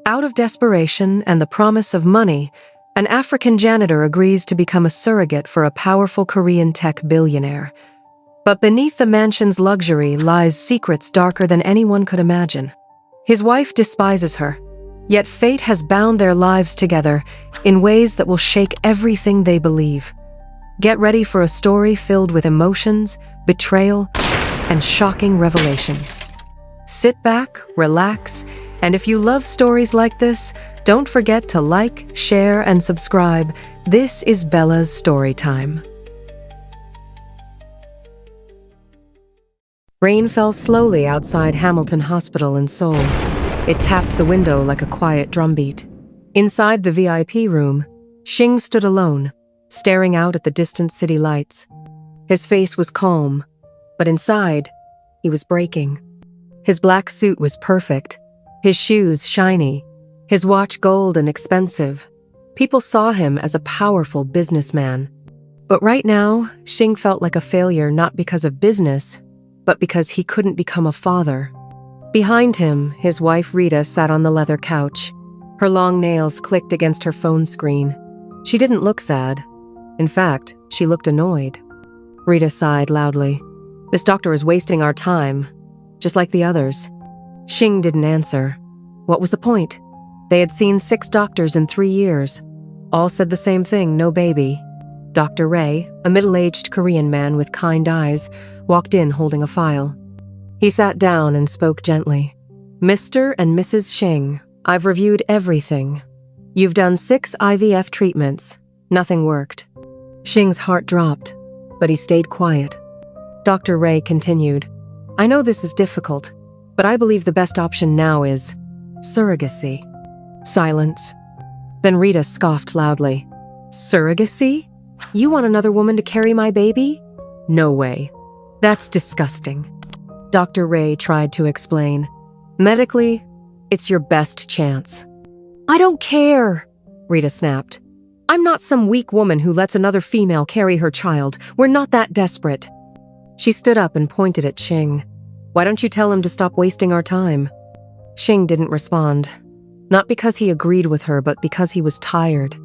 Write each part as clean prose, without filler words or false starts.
Out of desperation and the promise of money, an African janitor agrees to become a surrogate for a powerful Korean tech billionaire. But beneath the mansion's luxury lies secrets darker than anyone could imagine. His wife despises her, yet fate has bound their lives together in ways that will shake everything they believe. Get ready for a story filled with emotions, betrayal, and shocking revelations. Sit back, relax, and if you love stories like this, don't forget to like, share, and subscribe. This is Bella's Story Time. Rain fell slowly outside Hamilton Hospital in Seoul. It tapped the window like a quiet drumbeat. Inside the VIP room, Shing stood alone, staring out at the distant city lights. His face was calm, but inside, he was breaking. His black suit was perfect, his shoes shiny, his watch gold and expensive. People saw him as a powerful businessman. But right now, Shing felt like a failure not because of business, but because he couldn't become a father. Behind him, his wife Rita sat on the leather couch. Her long nails clicked against her phone screen. She didn't look sad. In fact, she looked annoyed. Rita sighed loudly. "This doctor is wasting our time, just like the others." Shing didn't answer. What was the point? They had seen 6 doctors in 3 years. All said the same thing, no baby. Dr. Ray, a middle-aged Korean man with kind eyes, walked in holding a file. He sat down and spoke gently. "Mr. and Mrs. Shing, I've reviewed everything. You've done 6 IVF treatments. Nothing worked." Shing's heart dropped, but he stayed quiet. Dr. Ray continued, "I know this is difficult, but I believe the best option now is surrogacy." Silence. Then Rita scoffed loudly. "Surrogacy? You want another woman to carry my baby? No way. That's disgusting." Dr. Ray tried to explain. "Medically, it's your best chance." "I don't care," Rita snapped. "I'm not some weak woman who lets another female carry her child. We're not that desperate." She stood up and pointed at Shing. "Why don't you tell him to stop wasting our time?" Shing didn't respond. Not because he agreed with her, but because he was tired.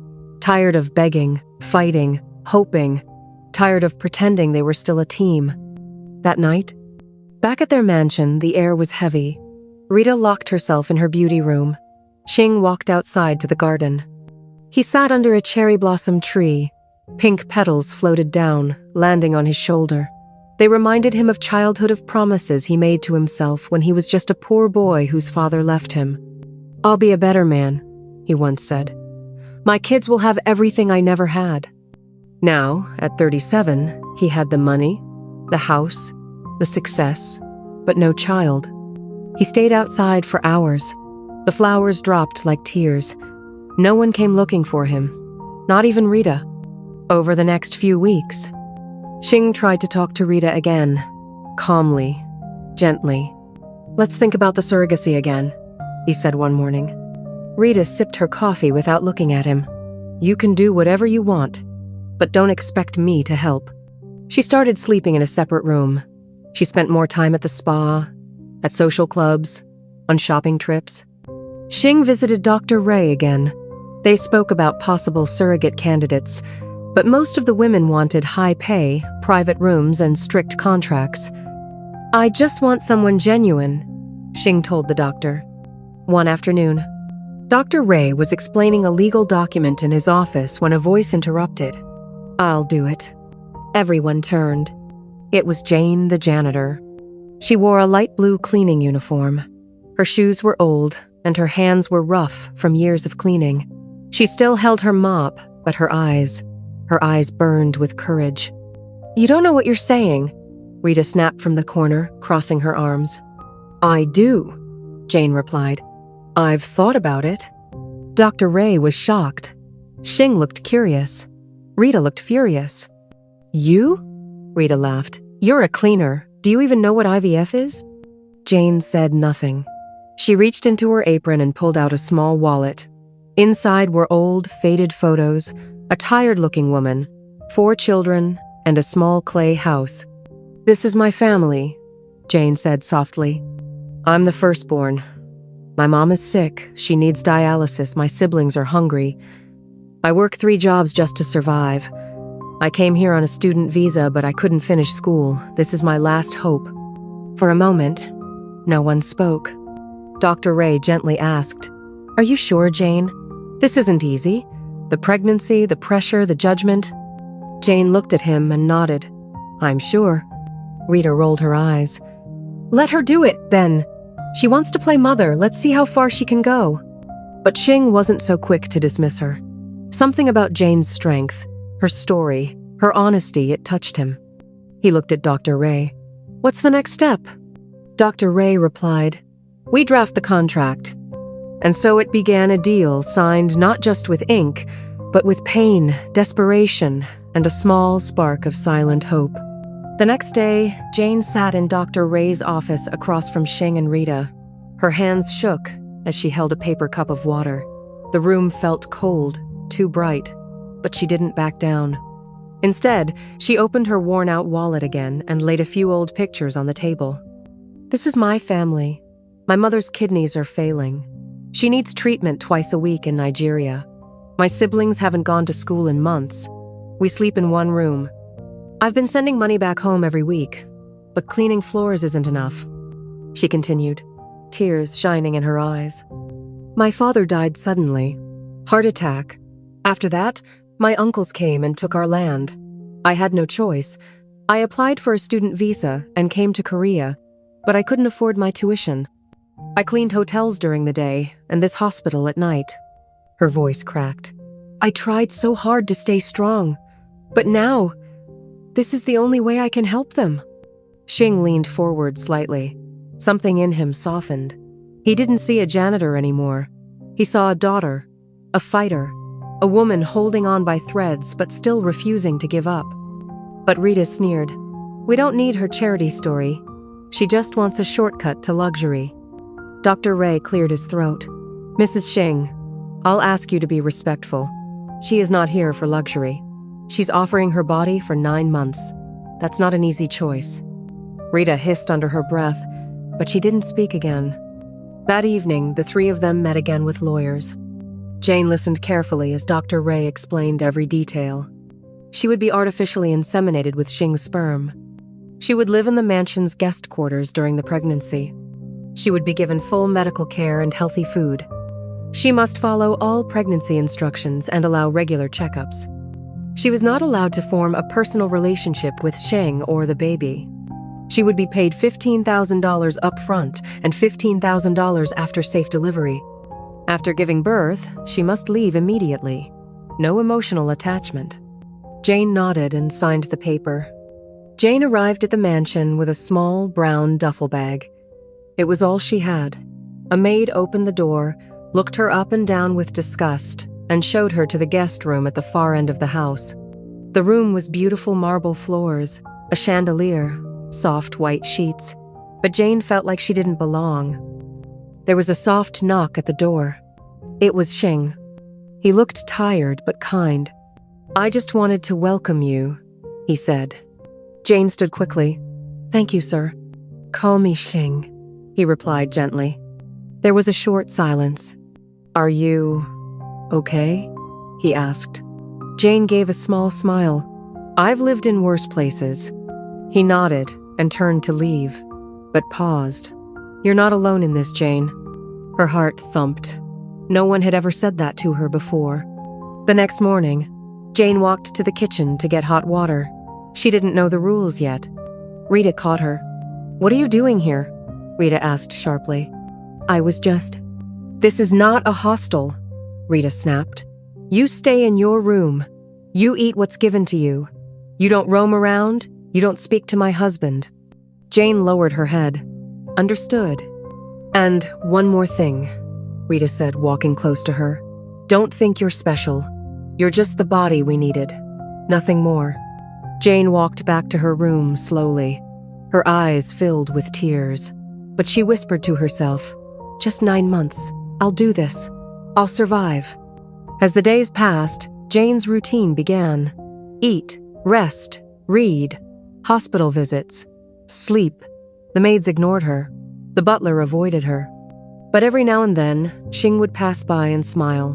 Tired of begging, fighting, hoping. Tired of pretending they were still a team. That night, back at their mansion, the air was heavy. Rita locked herself in her beauty room. Shing walked outside to the garden. He sat under a cherry blossom tree. Pink petals floated down, landing on his shoulder. They reminded him of childhood promises he made to himself when he was just a poor boy whose father left him. "I'll be a better man," he once said. "My kids will have everything I never had." Now, at 37, he had the money, the house, the success, but no child. He stayed outside for hours. The flowers dropped like tears. No one came looking for him, not even Rita. Over the next few weeks, Shing tried to talk to Rita again, calmly, gently. "Let's think about the surrogacy again," he said one morning. Rita sipped her coffee without looking at him. "You can do whatever you want, but don't expect me to help." She started sleeping in a separate room. She spent more time at the spa, at social clubs, on shopping trips. Shing visited Dr. Ray again. They spoke about possible surrogate candidates, but most of the women wanted high pay, private rooms, and strict contracts. "I just want someone genuine," Shing told the doctor. One afternoon, Dr. Ray was explaining a legal document in his office when a voice interrupted. "I'll do it." Everyone turned. It was Jane, the janitor. She wore a light blue cleaning uniform. Her shoes were old, and her hands were rough from years of cleaning. She still held her mop, but her eyes burned with courage. "You don't know what you're saying," Rita snapped from the corner, crossing her arms. "I do," Jane replied. "I've thought about it." Dr. Ray was shocked. Shing looked curious. Rita looked furious. "You?" Rita laughed. "You're a cleaner. Do you even know what IVF is?" Jane said nothing. She reached into her apron and pulled out a small wallet. Inside were old, faded photos, a tired-looking woman, 4 children, and a small clay house. "This is my family," Jane said softly. "I'm the firstborn. My mom is sick. She needs dialysis. My siblings are hungry. I work 3 jobs just to survive. I came here on a student visa, but I couldn't finish school. This is my last hope." For a moment, no one spoke. Dr. Ray gently asked, "Are you sure, Jane? This isn't easy. The pregnancy, the pressure, the judgment." Jane looked at him and nodded. "I'm sure." Rita rolled her eyes. "Let her do it, then. She wants to play mother. Let's see how far she can go." But Xing wasn't so quick to dismiss her. Something about Jane's strength, her story, her honesty, it touched him. He looked at Dr. Ray. "What's the next step?" Dr. Ray replied, "We draft the contract." And so it began, a deal signed not just with ink, but with pain, desperation, and a small spark of silent hope. The next day, Jane sat in Dr. Ray's office across from Xing and Rita. Her hands shook as she held a paper cup of water. The room felt cold, too bright, but she didn't back down. Instead, she opened her worn-out wallet again and laid a few old pictures on the table. "This is my family. My mother's kidneys are failing. She needs treatment twice a week in Nigeria. My siblings haven't gone to school in months. We sleep in one room. I've been sending money back home every week, but cleaning floors isn't enough," she continued, tears shining in her eyes. "My father died suddenly. Heart attack. After that, my uncles came and took our land. I had no choice. I applied for a student visa and came to Korea, but I couldn't afford my tuition. I cleaned hotels during the day and this hospital at night." Her voice cracked. "I tried so hard to stay strong, but now, this is the only way I can help them." Xing leaned forward slightly. Something in him softened. He didn't see a janitor anymore. He saw a daughter, a fighter, a woman holding on by threads but still refusing to give up. But Rita sneered. "We don't need her charity story. She just wants a shortcut to luxury." Dr. Ray cleared his throat. "Mrs. Xing, I'll ask you to be respectful. She is not here for luxury. She's offering her body for 9 months. That's not an easy choice." Rita hissed under her breath, but she didn't speak again. That evening, the 3 of them met again with lawyers. Jane listened carefully as Dr. Ray explained every detail. She would be artificially inseminated with Xing's sperm. She would live in the mansion's guest quarters during the pregnancy. She would be given full medical care and healthy food. She must follow all pregnancy instructions and allow regular checkups. She was not allowed to form a personal relationship with Xing or the baby. She would be paid $15,000 up front and $15,000 after safe delivery. After giving birth, she must leave immediately. No emotional attachment. Jane nodded and signed the paper. Jane arrived at the mansion with a small brown duffel bag. It was all she had. A maid opened the door, looked her up and down with disgust, and showed her to the guest room at the far end of the house. The room was beautiful marble floors, a chandelier, soft white sheets, but Jane felt like she didn't belong. There was a soft knock at the door. It was Xing. He looked tired but kind. "I just wanted to welcome you," he said. Jane stood quickly. "Thank you, sir." "Call me Xing," he replied gently. There was a short silence. "Are you okay?" he asked. Jane gave a small smile. "I've lived in worse places." He nodded and turned to leave, but paused. "You're not alone in this, Jane." Her heart thumped. No one had ever said that to her before. The next morning, Jane walked to the kitchen to get hot water. She didn't know the rules yet. Rita caught her. "What are you doing here?" Rita asked sharply. "I was just—" "This is not a hostel," Rita snapped. "You stay in your room. You eat what's given to you. You don't roam around. You don't speak to my husband." Jane lowered her head. "Understood." "And one more thing," Rita said, walking close to her. "Don't think you're special. You're just the body we needed. Nothing more." Jane walked back to her room slowly, her eyes filled with tears. But she whispered to herself, "Just 9 months. I'll do this. I'll survive." As the days passed, Jane's routine began. Eat, rest, read, hospital visits, sleep. The maids ignored her. The butler avoided her. But every now and then, Xing would pass by and smile.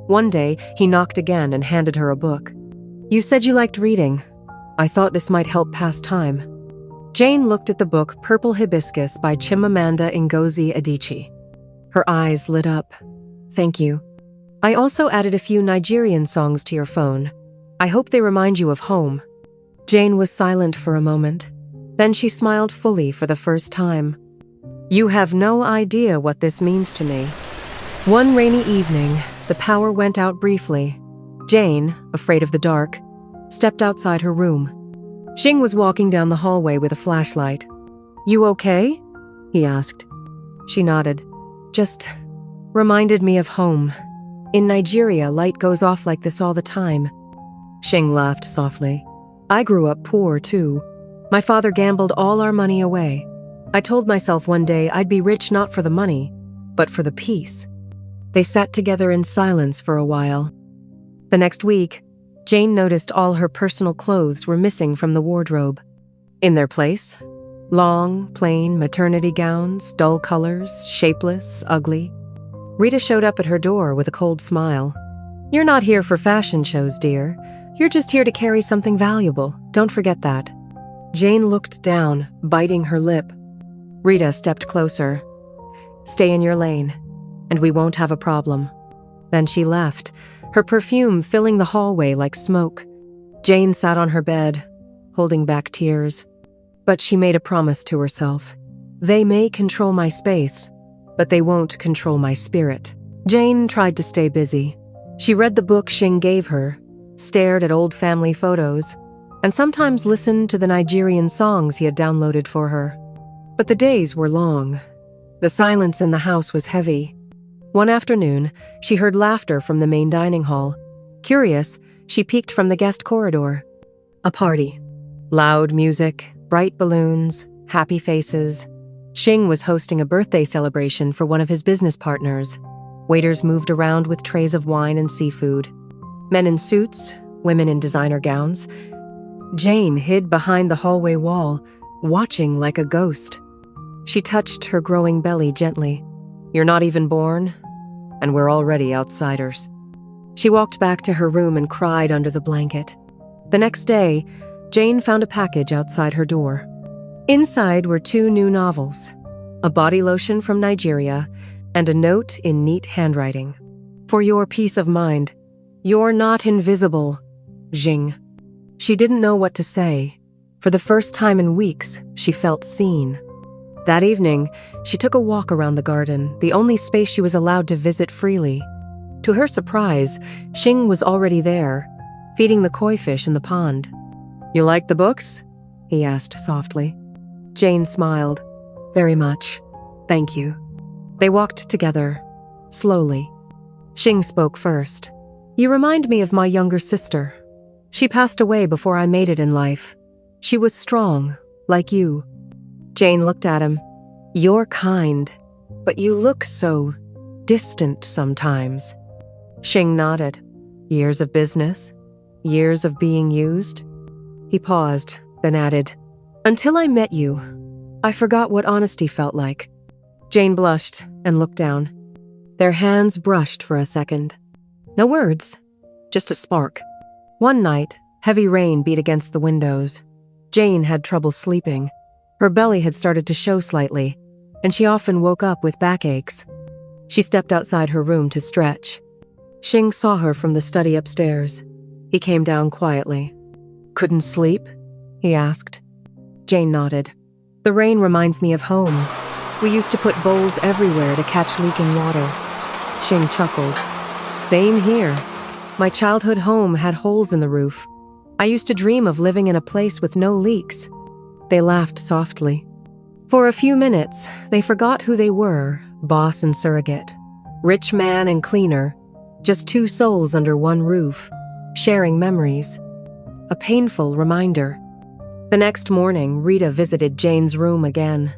One day, he knocked again and handed her a book. "You said you liked reading. I thought this might help pass time." Jane looked at the book Purple Hibiscus by Chimamanda Ngozi Adichie. Her eyes lit up. "Thank you. I also added a few Nigerian songs to your phone. I hope they remind you of home." Jane was silent for a moment. Then she smiled fully for the first time. "You have no idea what this means to me." One rainy evening, the power went out briefly. Jane, afraid of the dark, stepped outside her room. Xing was walking down the hallway with a flashlight. "You okay?" he asked. She nodded. "Just reminded me of home. In Nigeria, light goes off like this all the time." Xing laughed softly. "I grew up poor, too. My father gambled all our money away. I told myself one day I'd be rich not for the money, but for the peace." They sat together in silence for a while. The next week, Jane noticed all her personal clothes were missing from the wardrobe. In their place, long, plain maternity gowns, dull colors, shapeless, ugly. Rita showed up at her door with a cold smile. "You're not here for fashion shows, dear. You're just here to carry something valuable. Don't forget that." Jane looked down, biting her lip. Rita stepped closer. "Stay in your lane, and we won't have a problem." Then she left, her perfume filling the hallway like smoke. Jane sat on her bed, holding back tears. But she made a promise to herself. "They may control my space, but they won't control my spirit." Jane tried to stay busy. She read the book Xing gave her, stared at old family photos, and sometimes listened to the Nigerian songs he had downloaded for her. But the days were long. The silence in the house was heavy. One afternoon, she heard laughter from the main dining hall. Curious, she peeked from the guest corridor. A party. Loud music, bright balloons, happy faces. Xing was hosting a birthday celebration for one of his business partners. Waiters moved around with trays of wine and seafood. Men in suits, women in designer gowns. Jane hid behind the hallway wall, watching like a ghost. She touched her growing belly gently. "You're not even born, and we're already outsiders." She walked back to her room and cried under the blanket. The next day, Jane found a package outside her door. Inside were 2 new novels, a body lotion from Nigeria, and a note in neat handwriting. "For your peace of mind, you're not invisible, Xing." She didn't know what to say. For the first time in weeks, she felt seen. That evening, she took a walk around the garden, the only space she was allowed to visit freely. To her surprise, Xing was already there, feeding the koi fish in the pond. "You like the books?" he asked softly. Jane smiled. "Very much. Thank you." They walked together, slowly. Xing spoke first. "You remind me of my younger sister. She passed away before I made it in life. She was strong, like you." Jane looked at him. "You're kind, but you look so distant sometimes." Xing nodded. "Years of business? Years of being used?" He paused, then added, "Until I met you, I forgot what honesty felt like." Jane blushed and looked down. Their hands brushed for a second. No words, just a spark. One night, heavy rain beat against the windows. Jane had trouble sleeping. Her belly had started to show slightly, and she often woke up with backaches. She stepped outside her room to stretch. Xing saw her from the study upstairs. He came down quietly. "Couldn't sleep?" he asked. Jane nodded. "The rain reminds me of home. We used to put bowls everywhere to catch leaking water." Xing chuckled. "Same here. My childhood home had holes in the roof. I used to dream of living in a place with no leaks." They laughed softly. For a few minutes, they forgot who they were, boss and surrogate. Rich man and cleaner, just 2 souls under one roof, sharing memories. A painful reminder. The next morning, Rita visited Jane's room again,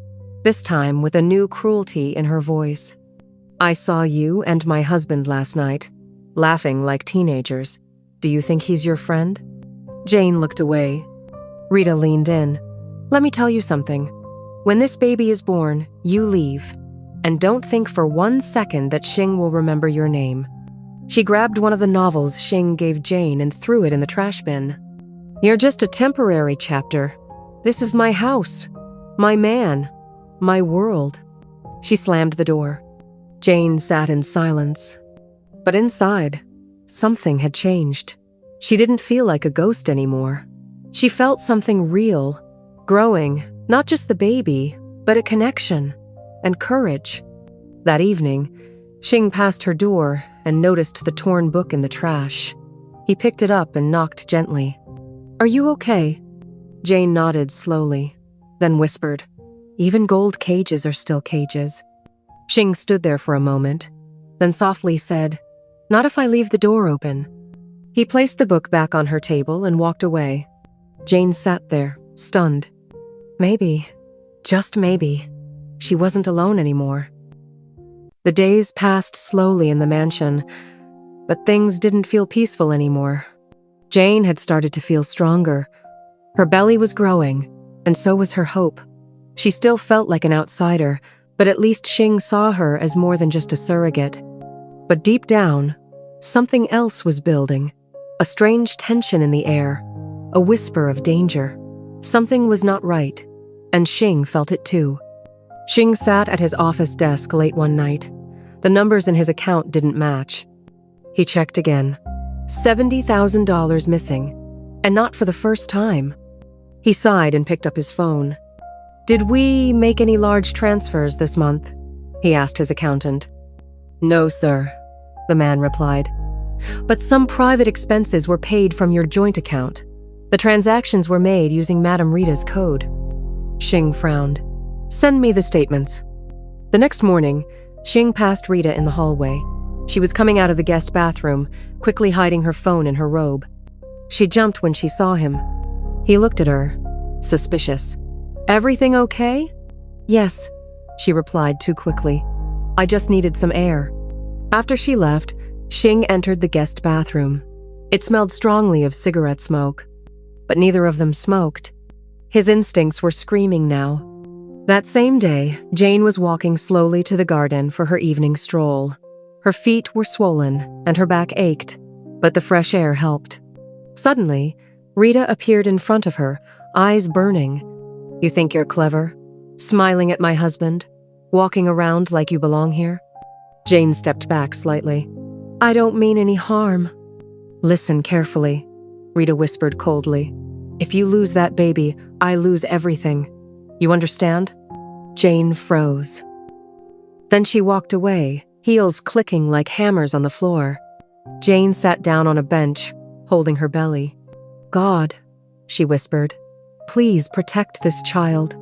this time with a new cruelty in her voice. "I saw you and my husband last night, laughing like teenagers. Do you think he's your friend?" Jane looked away. Rita leaned in. "Let me tell you something. When this baby is born, you leave. And don't think for 1 second that Xing will remember your name." She grabbed one of the novels Xing gave Jane and threw it in the trash bin. "You're just a temporary chapter. This is my house, my man, my world." She slammed the door. Jane sat in silence. But inside, something had changed. She didn't feel like a ghost anymore. She felt something real, growing, not just the baby, but a connection and courage. That evening, Xing passed her door and noticed the torn book in the trash. He picked it up and knocked gently. "Are you okay?" Jane nodded slowly, then whispered, "Even gold cages are still cages." Xing stood there for a moment, then softly said, "Not if I leave the door open." He placed the book back on her table and walked away. Jane sat there, stunned. Maybe, just maybe, she wasn't alone anymore. The days passed slowly in the mansion, but things didn't feel peaceful anymore. Jane had started to feel stronger. Her belly was growing, and so was her hope. She still felt like an outsider, but at least Xing saw her as more than just a surrogate. But deep down, something else was building. A strange tension in the air, a whisper of danger. Something was not right, and Xing felt it too. Xing sat at his office desk late one night. The numbers in his account didn't match. He checked again. $70,000 missing, and not for the first time. He sighed and picked up his phone. "Did we make any large transfers this month?" he asked his accountant. "No, sir," the man replied. "But some private expenses were paid from your joint account. The transactions were made using Madame Rita's code." Xing frowned. "Send me the statements." The next morning, Xing passed Rita in the hallway. She was coming out of the guest bathroom, quickly hiding her phone in her robe. She jumped when she saw him. He looked at her, suspicious. "Everything okay?" "Yes," she replied too quickly. "I just needed some air." After she left, Xing entered the guest bathroom. It smelled strongly of cigarette smoke. But neither of them smoked. His instincts were screaming now. That same day, Jane was walking slowly to the garden for her evening stroll. Her feet were swollen and her back ached, but the fresh air helped. Suddenly, Rita appeared in front of her, eyes burning. "You think you're clever? Smiling at my husband? Walking around like you belong here?" Jane stepped back slightly. "I don't mean any harm." "Listen carefully," Rita whispered coldly. "If you lose that baby, I lose everything. You understand?" Jane froze. Then she walked away, heels clicking like hammers on the floor. Jane sat down on a bench, holding her belly. "God," she whispered, "please protect this child,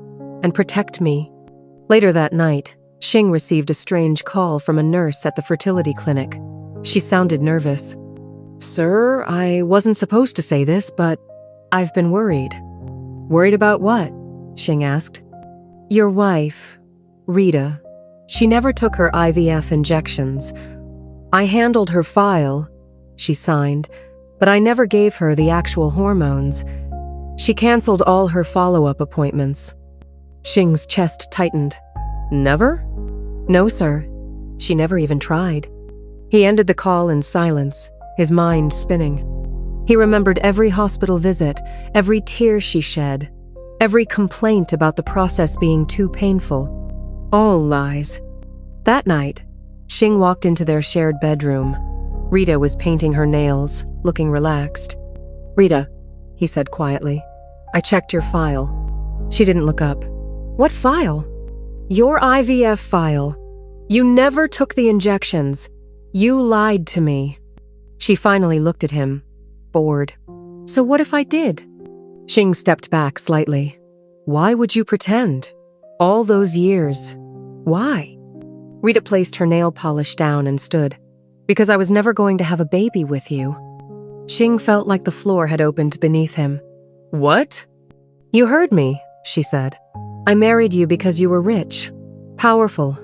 and protect me." Later that night, Xing received a strange call from a nurse at the fertility clinic. She sounded nervous. "Sir, I wasn't supposed to say this, but I've been worried." "Worried about what?" Xing asked. "Your wife, Rita. She never took her IVF injections. I handled her file," she signed, "but I never gave her the actual hormones. She canceled all her follow-up appointments." Xing's chest tightened. "Never?" "No, sir. She never even tried." He ended the call in silence, his mind spinning. He remembered every hospital visit, every tear she shed, every complaint about the process being too painful. All lies. That night, Xing walked into their shared bedroom. Rita was painting her nails, looking relaxed. "Rita," he said quietly, "I checked your file." She didn't look up. "What file?" "Your IVF file. You never took the injections. You lied to me." She finally looked at him, bored. "So what if I did?" Xing stepped back slightly. "Why would you pretend? All those years. Why?" Rita placed her nail polish down and stood. "Because I was never going to have a baby with you." Xing felt like the floor had opened beneath him. "What?" "You heard me," she said. "I married you because you were rich, powerful.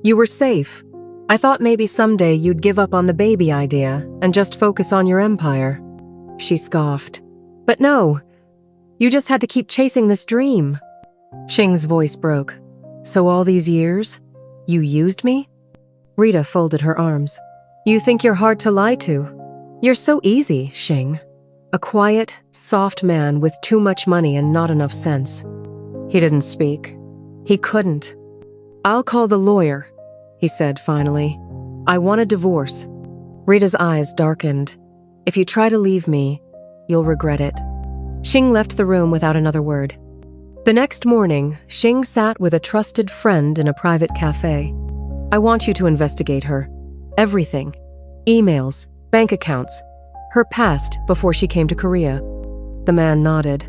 You were safe. I thought maybe someday you'd give up on the baby idea and just focus on your empire." She scoffed. "But no, you just had to keep chasing this dream." Xing's voice broke. "So all these years, You used me? Rita folded her arms. You think you're hard to lie to? You're so easy, Xing. A quiet, soft man with too much money and not enough sense. He didn't speak. He couldn't. I'll call the lawyer, he said finally. I want a divorce. Rita's eyes darkened. If you try to leave me, you'll regret it. Xing left the room without another word. The next morning, Xing sat with a trusted friend in a private cafe. I want you to investigate her. Everything. Emails, bank accounts, her past before she came to Korea. The man nodded.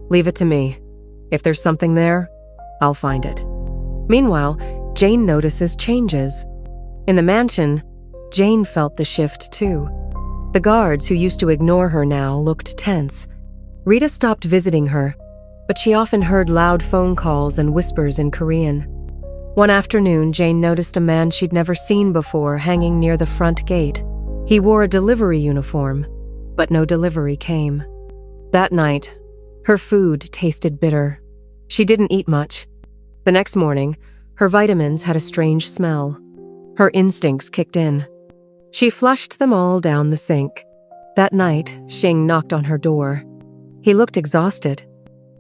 Leave it to me. If there's something there, I'll find it. Meanwhile, Jane notices changes. In the mansion, Jane felt the shift too. The guards who used to ignore her now looked tense. Rita stopped visiting her, but she often heard loud phone calls and whispers in Korean. One afternoon, Jane noticed a man she'd never seen before hanging near the front gate. He wore a delivery uniform, but no delivery came. That night, her food tasted bitter. She didn't eat much. The next morning, her vitamins had a strange smell. Her instincts kicked in. She flushed them all down the sink. That night, Xing knocked on her door. He looked exhausted.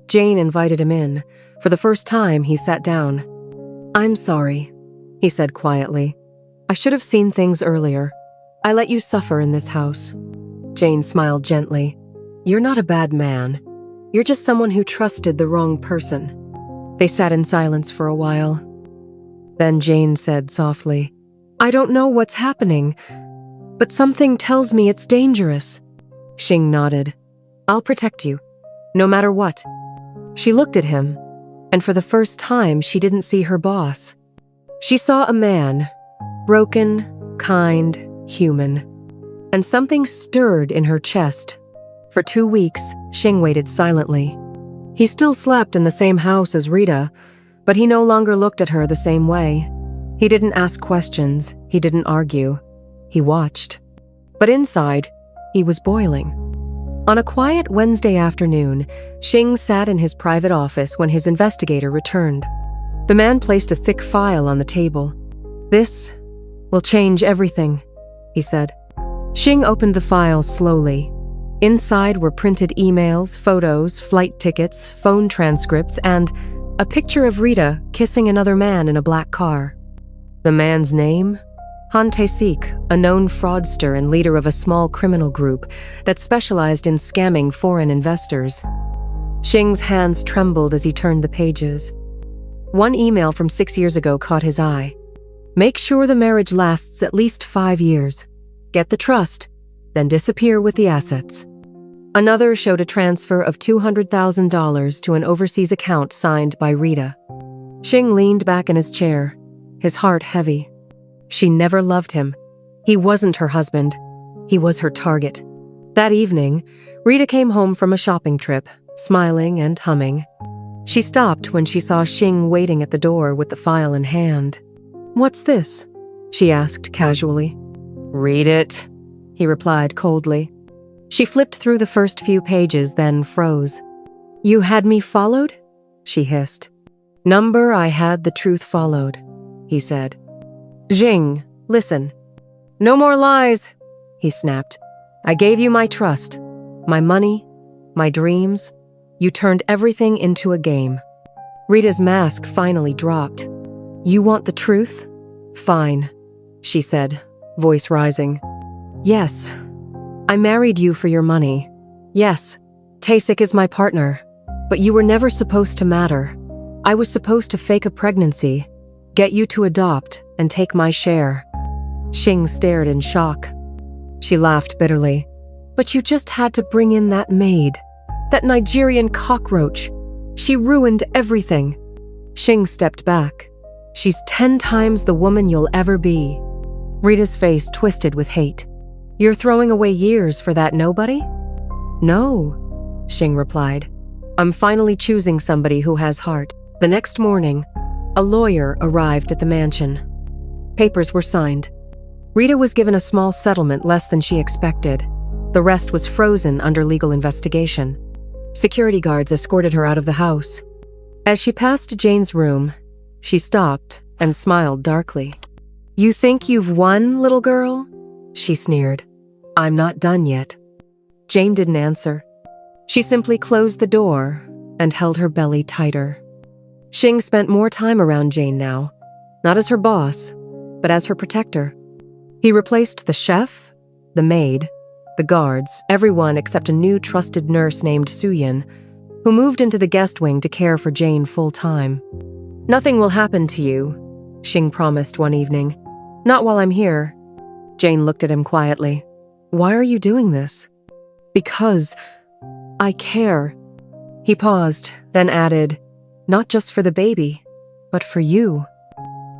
Jane invited him in. For the first time, he sat down. I'm sorry, he said quietly. I should have seen things earlier. I let you suffer in this house. Jane smiled gently. You're not a bad man. You're just someone who trusted the wrong person. They sat in silence for a while. Then Jane said softly, I don't know what's happening, but something tells me it's dangerous. Xing nodded. I'll protect you, no matter what. She looked at him, and for the first time she didn't see her boss. She saw a man, broken, kind, human, and something stirred in her chest. For 2 weeks, Xing waited silently. He still slept in the same house as Rita, but he no longer looked at her the same way. He didn't ask questions, he didn't argue. He watched. But inside, he was boiling. On a quiet Wednesday afternoon, Xing sat in his private office when his investigator returned. The man placed a thick file on the table. This will change everything, he said. Xing opened the file slowly. Inside were printed emails, photos, flight tickets, phone transcripts, and a picture of Rita kissing another man in a black car. The man's name? Han Tae-sik, a known fraudster and leader of a small criminal group that specialized in scamming foreign investors. Xing's hands trembled as he turned the pages. One email from 6 years ago caught his eye. Make sure the marriage lasts at least 5 years. Get the trust, then disappear with the assets. Another showed a transfer of $200,000 to an overseas account signed by Rita. Xing leaned back in his chair, his heart heavy. She never loved him. He wasn't her husband. He was her target. That evening, Rita came home from a shopping trip, smiling and humming. She stopped when she saw Xing waiting at the door with the file in hand. What's this? She asked casually. Read it, he replied coldly. She flipped through the first few pages, then froze. You had me followed? She hissed. Number I had the truth followed, he said. Xing, listen. No more lies, he snapped. I gave you my trust, my money, my dreams. You turned everything into a game. Rita's mask finally dropped. You want the truth? Fine, she said, voice rising. Yes. I married you for your money. Yes, Tae-sik is my partner, but you were never supposed to matter. I was supposed to fake a pregnancy, get you to adopt, and take my share. Xing stared in shock. She laughed bitterly. But you just had to bring in that maid, that Nigerian cockroach. She ruined everything. Xing stepped back. She's 10 times the woman you'll ever be. Rita's face twisted with hate. You're throwing away years for that nobody? No, Xing replied. I'm finally choosing somebody who has heart. The next morning, a lawyer arrived at the mansion. Papers were signed. Rita was given a small settlement less than she expected. The rest was frozen under legal investigation. Security guards escorted her out of the house. As she passed Jane's room, she stopped and smiled darkly. "You think you've won, little girl?" she sneered. "I'm not done yet." Jane didn't answer. She simply closed the door and held her belly tighter. Xing spent more time around Jane now, not as her boss, but as her protector. He replaced the chef, the maid, the guards, everyone except a new trusted nurse named Suyin, who moved into the guest wing to care for Jane full-time. "Nothing will happen to you," Xing promised one evening. "Not while I'm here." Jane looked at him quietly. "Why are you doing this?" "Because I care." He paused, then added, "Not just for the baby, but for you."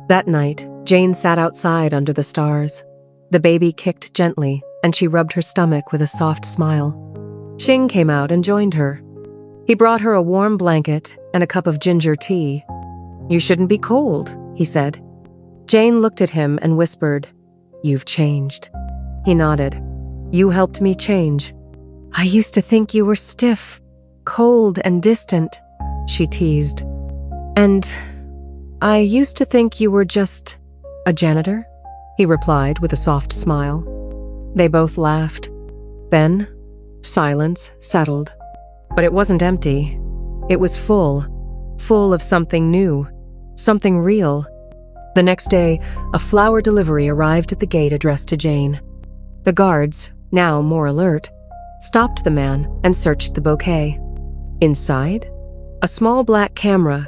That night, Jane sat outside under the stars. The baby kicked gently, and she rubbed her stomach with a soft smile. Xing came out and joined her. He brought her a warm blanket and a cup of ginger tea. "You shouldn't be cold," he said. Jane looked at him and whispered, "You've changed." He nodded. "You helped me change." "I used to think you were stiff, cold, and distant," she teased. "And I used to think you were just a janitor," he replied with a soft smile. They both laughed. Then, silence settled. But it wasn't empty. It was full of something new, something real. The next day, a flower delivery arrived at the gate addressed to Jane. The guards, now more alert, stopped the man and searched the bouquet. Inside, a small black camera,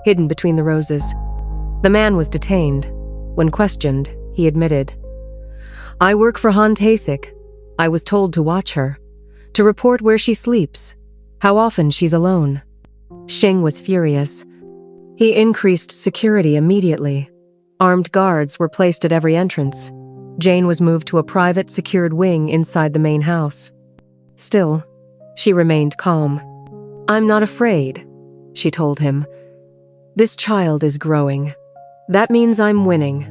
hidden between the roses. The man was detained. When questioned, he admitted, "I work for Han Taesik. I was told to watch her, to report where she sleeps, how often she's alone." Xing was furious. He increased security immediately. Armed guards were placed at every entrance. Jane was moved to a private, secured wing inside the main house. Still, she remained calm. "I'm not afraid," she told him. "This child is growing. That means I'm winning."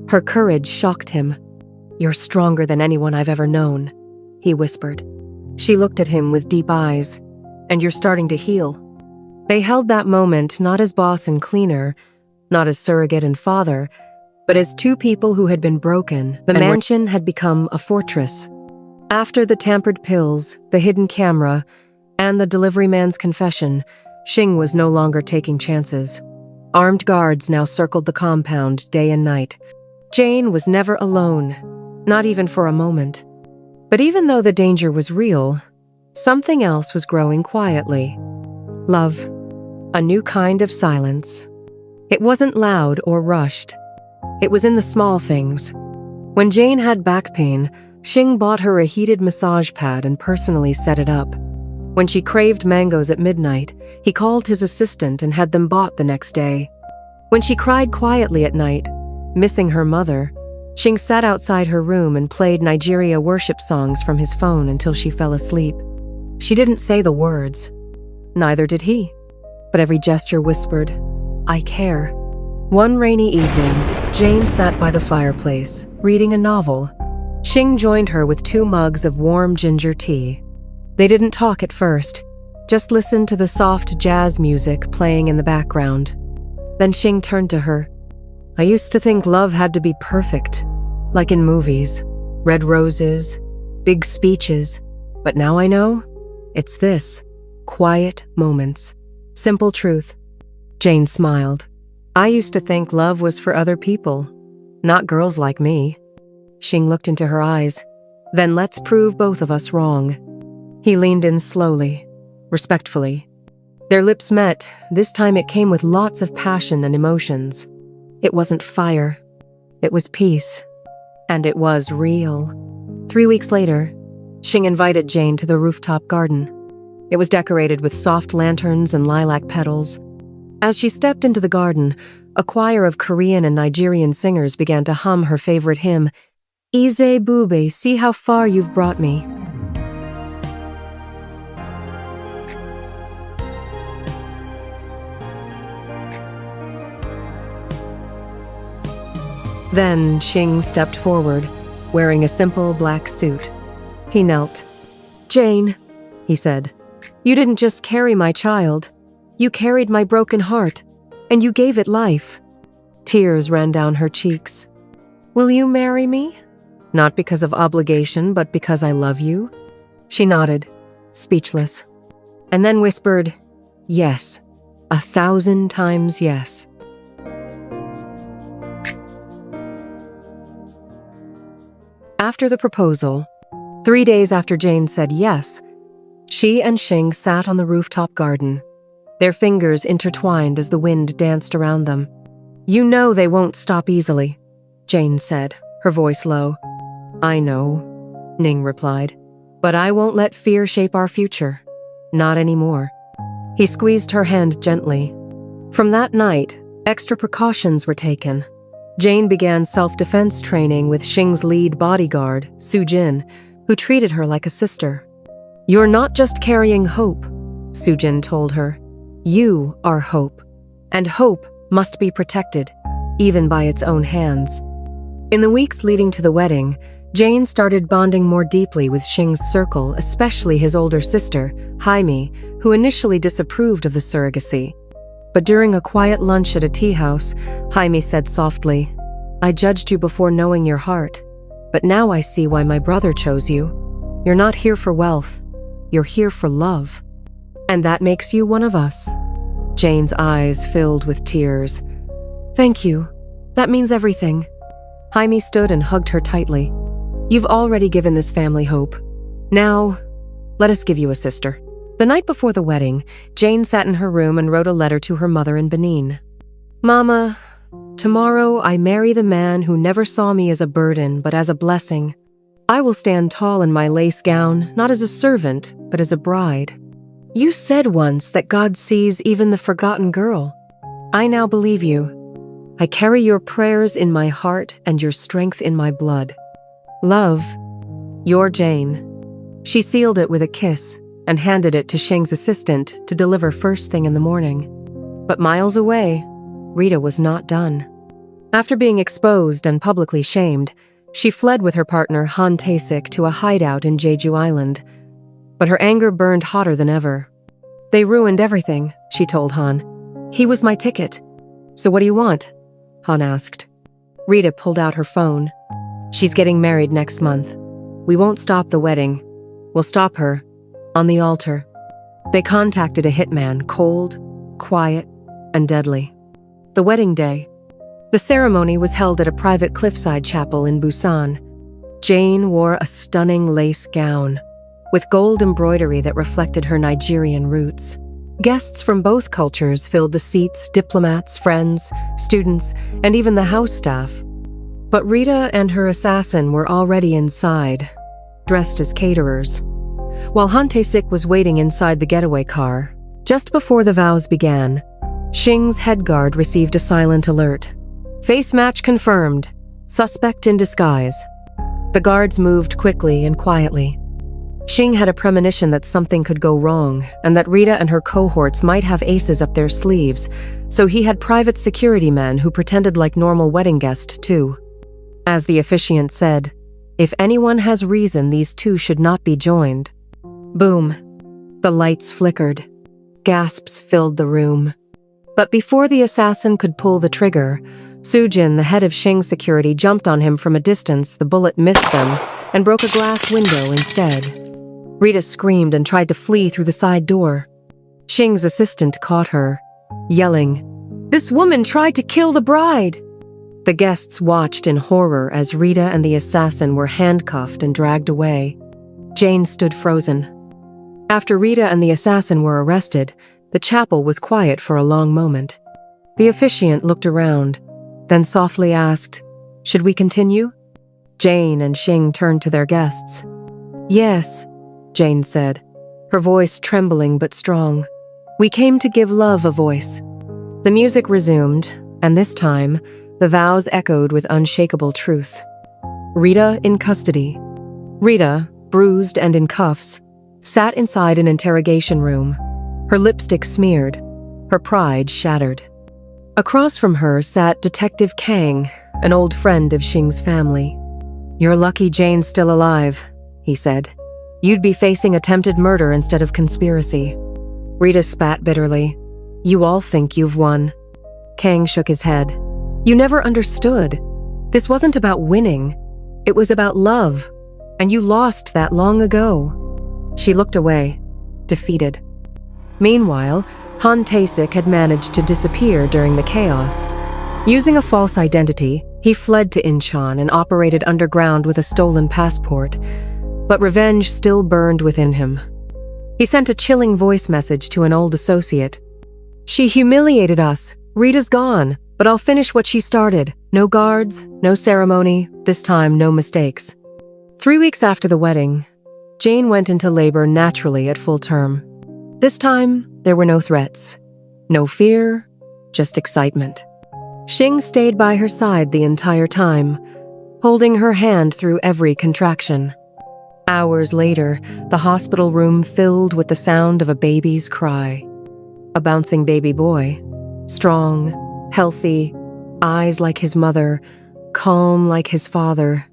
Her courage shocked him. "You're stronger than anyone I've ever known," he whispered. She looked at him with deep eyes. "And you're starting to heal." They held that moment not as boss and cleaner, not as surrogate and father, but as two people who had been broken. The mansion had become a fortress. After the tampered pills, the hidden camera, and the delivery man's confession, Xing was no longer taking chances. Armed guards now circled the compound day and night. Jane was never alone, not even for a moment. But even though the danger was real, something else was growing quietly. Love. A new kind of silence. It wasn't loud or rushed. It was in the small things. When Jane had back pain, Xing bought her a heated massage pad and personally set it up. When she craved mangoes at midnight, he called his assistant and had them bought the next day. When she cried quietly at night, missing her mother, Xing sat outside her room and played Nigeria worship songs from his phone until she fell asleep. She didn't say the words. Neither did he. But every gesture whispered, "I care." One rainy evening, Jane sat by the fireplace, reading a novel. Xing joined her with 2 mugs of warm ginger tea. They didn't talk at first, just listened to the soft jazz music playing in the background. Then Xing turned to her. "I used to think love had to be perfect, like in movies. Red roses, big speeches. But now I know, it's this. Quiet moments. Simple truth." Jane smiled. "I used to think love was for other people, not girls like me." Xing looked into her eyes. "Then let's prove both of us wrong." He leaned in slowly, respectfully. Their lips met. This time it came with lots of passion and emotions. It wasn't fire. It was peace. And it was real. 3 weeks later, Xing invited Jane to the rooftop garden. It was decorated with soft lanterns and lilac petals. As she stepped into the garden, a choir of Korean and Nigerian singers began to hum her favorite hymn, "Ize Bube, see how far you've brought me." Then Xing stepped forward, wearing a simple black suit. He knelt. "Jane," he said, "you didn't just carry my child. You carried my broken heart, and you gave it life. Tears ran down her cheeks. "Will you marry me? Not because of obligation, but because I love you?" She nodded, speechless, and then whispered, "Yes, 1,000 times yes." After the proposal, 3 days after Jane said yes, she and Xing sat on the rooftop garden, their fingers intertwined as the wind danced around them. "You know they won't stop easily," Jane said, her voice low. "I know," Ning replied, "but I won't let fear shape our future. Not anymore." He squeezed her hand gently. From that night, extra precautions were taken. Jane began self-defense training with Xing's lead bodyguard, Su Jin, who treated her like a sister. "You're not just carrying hope," Su Jin told her. "You are hope, and hope must be protected, even by its own hands." In the weeks leading to the wedding, Jane started bonding more deeply with Xing's circle, especially his older sister, Jaime, who initially disapproved of the surrogacy. But during a quiet lunch at a tea house, Jaime said softly, "I judged you before knowing your heart, but now I see why my brother chose you. You're not here for wealth, you're here for love. And that makes you one of us." Jane's eyes filled with tears. "Thank you. That means everything." Jaime stood and hugged her tightly. "You've already given this family hope. Now, let us give you a sister." The night before the wedding, Jane sat in her room and wrote a letter to her mother in Benin. "Mama, tomorrow I marry the man who never saw me as a burden, but as a blessing. I will stand tall in my lace gown, not as a servant, but as a bride. You said once that God sees even the forgotten girl. I now believe you. I carry your prayers in my heart and your strength in my blood. Love, your Jane." She sealed it with a kiss and handed it to Xing's assistant to deliver first thing in the morning. But miles away, Rita was not done. After being exposed and publicly shamed, she fled with her partner Han Tae-sik to a hideout in Jeju Island. But her anger burned hotter than ever. "They ruined everything," she told Han. "He was my ticket." "So what do you want?" Han asked. Rita pulled out her phone. "She's getting married next month. We won't stop the wedding. We'll stop her. On the altar." They contacted a hitman, cold, quiet, and deadly. The wedding day. The ceremony was held at a private cliffside chapel in Busan. Jane wore a stunning lace gown, with gold embroidery that reflected her Nigerian roots. Guests from both cultures filled the seats, diplomats, friends, students, and even the house staff. But Rita and her assassin were already inside, dressed as caterers. While Han Tae-sik was waiting inside the getaway car, just before the vows began, Xing's head guard received a silent alert. "Face match confirmed. Suspect in disguise." The guards moved quickly and quietly. Xing had a premonition that something could go wrong, and that Rita and her cohorts might have aces up their sleeves, so he had private security men who pretended like normal wedding guests too. As the officiant said, "If anyone has reason, these two should not be joined." Boom. The lights flickered. Gasps filled the room. But before the assassin could pull the trigger, Su Jin, the head of Xing security, jumped on him from a distance. The bullet missed them and broke a glass window instead. Rita screamed and tried to flee through the side door. Xing's assistant caught her, yelling, "This woman tried to kill the bride!" The guests watched in horror as Rita and the assassin were handcuffed and dragged away. Jane stood frozen. After Rita and the assassin were arrested, the chapel was quiet for a long moment. The officiant looked around, then softly asked, "Should we continue?" Jane and Xing turned to their guests. "Yes," Jane said, her voice trembling but strong. "We came to give love a voice." The music resumed, and this time, the vows echoed with unshakable truth. Rita in custody. Rita, bruised and in cuffs, sat inside an interrogation room, her lipstick smeared, her pride shattered. Across from her sat Detective Kang, an old friend of Xing's family. "You're lucky Jane's still alive," he said. "You'd be facing attempted murder instead of conspiracy." Rita spat bitterly. "You all think you've won." Kang shook his head. You never understood. This wasn't about winning. It was about love. And you lost that long ago." She looked away, defeated. Meanwhile, Han Tae-sik had managed to disappear during the chaos. Using a false identity, he fled to Incheon and operated underground with a stolen passport. But revenge still burned within him. He sent a chilling voice message to an old associate. "She humiliated us. Rita's gone, but I'll finish what she started. No guards, no ceremony, this time no mistakes." 3 weeks after the wedding, Jane went into labor naturally at full term. This time, there were no threats. No fear, just excitement. Xing stayed by her side the entire time, holding her hand through every contraction. Hours later, the hospital room filled with the sound of a baby's cry. A bouncing baby boy, strong, healthy, eyes like his mother, calm like his father.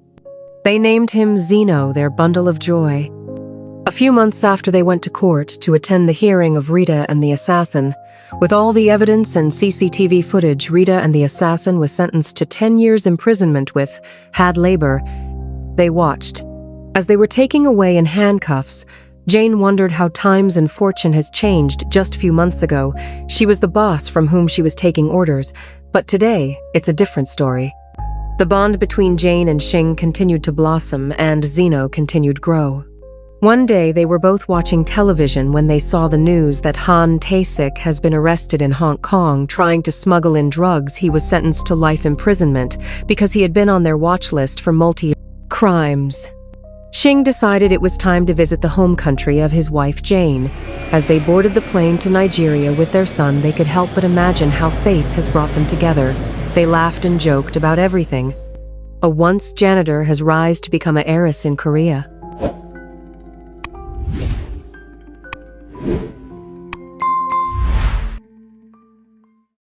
They named him Zeno, their bundle of joy. A few months after they went to court to attend the hearing of Rita and the assassin, with all the evidence and CCTV footage, Rita and the assassin was sentenced to 10 years imprisonment with had labor. They watched. As they were taking away in handcuffs, Jane wondered how times and fortune has changed. Just a few months ago, she was the boss from whom she was taking orders, but today, it's a different story. The bond between Jane and Xing continued to blossom, and Zeno continued to grow. One day, they were both watching television when they saw the news that Han Tae-sik has been arrested in Hong Kong trying to smuggle in drugs. He was sentenced to life imprisonment because he had been on their watch list for multi-crimes. Xing decided it was time to visit the home country of his wife Jane. As they boarded the plane to Nigeria with their son, they could help but imagine how faith has brought them together. They laughed and joked about everything. A once janitor has risen to become an heiress in Korea.